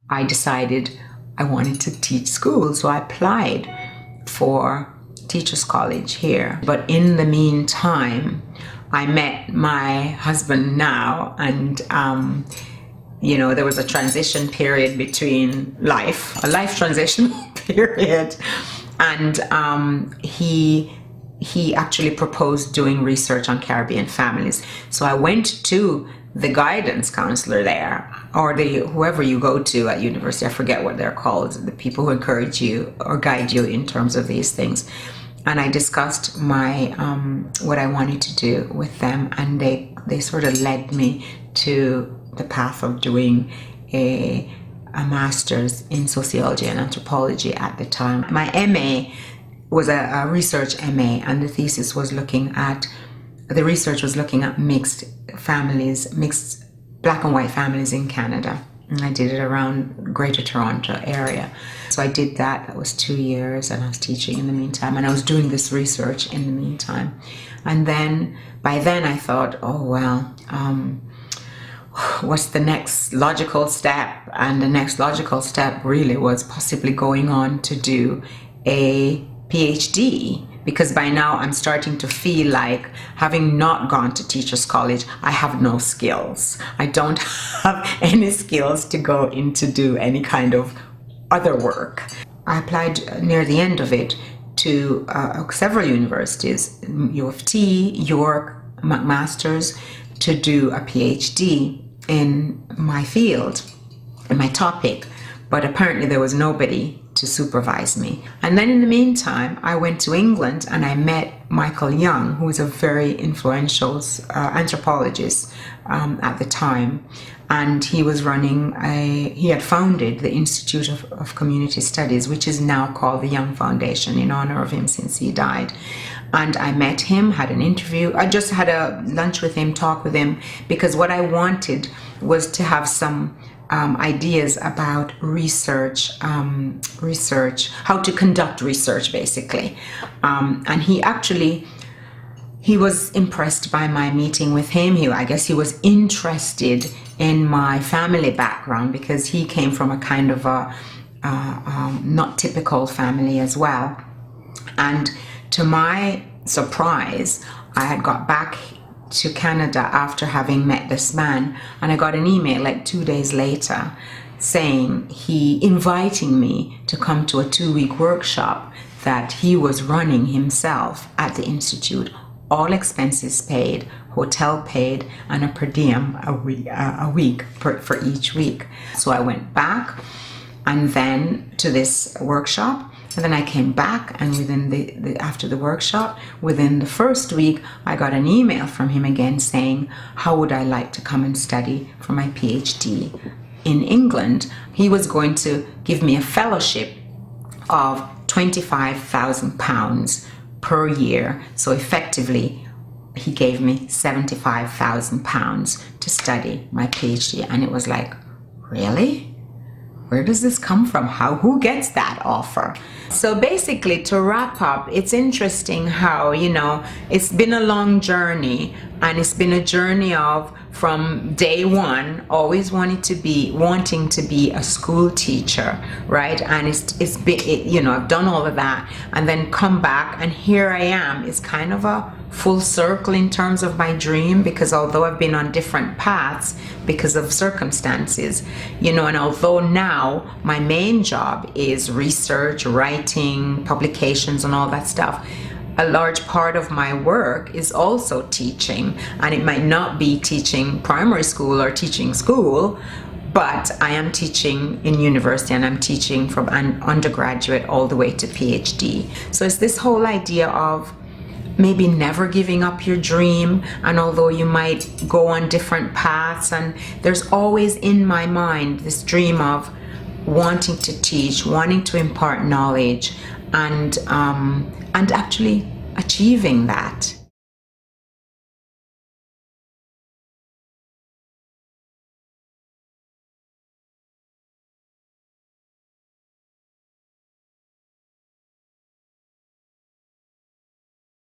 I decided I wanted to teach school, so I applied for Teachers College here. But in the meantime, I met my husband now, and there was a transition period between a life transition period, and he actually proposed doing research on Caribbean families. So I went to the guidance counselor there, or whoever you go to at university, I forget what they're called, the people who encourage you or guide you in terms of these things. And I discussed my what I wanted to do with them, and they sort of led me to the path of doing a master's in sociology and anthropology at the time. My MA was a research MA, and the research was looking at mixed families, mixed Black and white families in Canada. And I did it around Greater Toronto area. So I did that. That was 2 years, and I was teaching in the meantime, and I was doing this research in the meantime. And then by then I thought, oh well, what's the next logical step? And the next logical step really was possibly going on to do a PhD, because by now I'm starting to feel like, having not gone to Teachers College, I have no skills. I don't have any skills to go in to do any kind of other work. I applied near the end of it to several universities, U of T, York, McMaster's, to do a PhD in my field, in my topic, but apparently there was nobody to supervise me. And then in the meantime, I went to England and I met Michael Young, who was a very influential anthropologist at the time. And he was he had founded the Institute of Community Studies, which is now called the Young Foundation, in honor of him since he died. And I met him, had an interview. I just had a lunch with him, talk with him, because what I wanted was to have some ideas about research, how to conduct research, basically. And he was impressed by my meeting with him. I guess he was interested in my family background, because he came from a kind of a not typical family as well. And to my surprise, I had got back to Canada after having met this man, and I got an email like 2 days later saying inviting me to come to a 2-week workshop that he was running himself at the Institute, all expenses paid, hotel paid, and a per diem a week for each week. So I went back and then to this workshop. And then I came back, and within after the workshop, within the first week, I got an email from him again saying, how would I like to come and study for my PhD in England? He was going to give me a fellowship of £25,000 per year. So effectively, he gave me £75,000 to study my PhD. And it was like, really? Where does this come from? Who gets that offer? So basically, to wrap up, it's interesting how, it's been a long journey, and it's been a journey of, from day one, always wanting to be a school teacher, right? And it's been, I've done all of that, and then come back, and here I am. It's kind of a full circle in terms of my dream, because although I've been on different paths because of circumstances, and although now my main job is research, writing, publications, and all that stuff, a large part of my work is also teaching. And it might not be teaching primary school or teaching school, but I am teaching in university, and I'm teaching from an undergraduate all the way to PhD. So it's this whole idea of maybe never giving up your dream, and although you might go on different paths, and there's always in my mind this dream of wanting to teach, wanting to impart knowledge, and actually achieving that.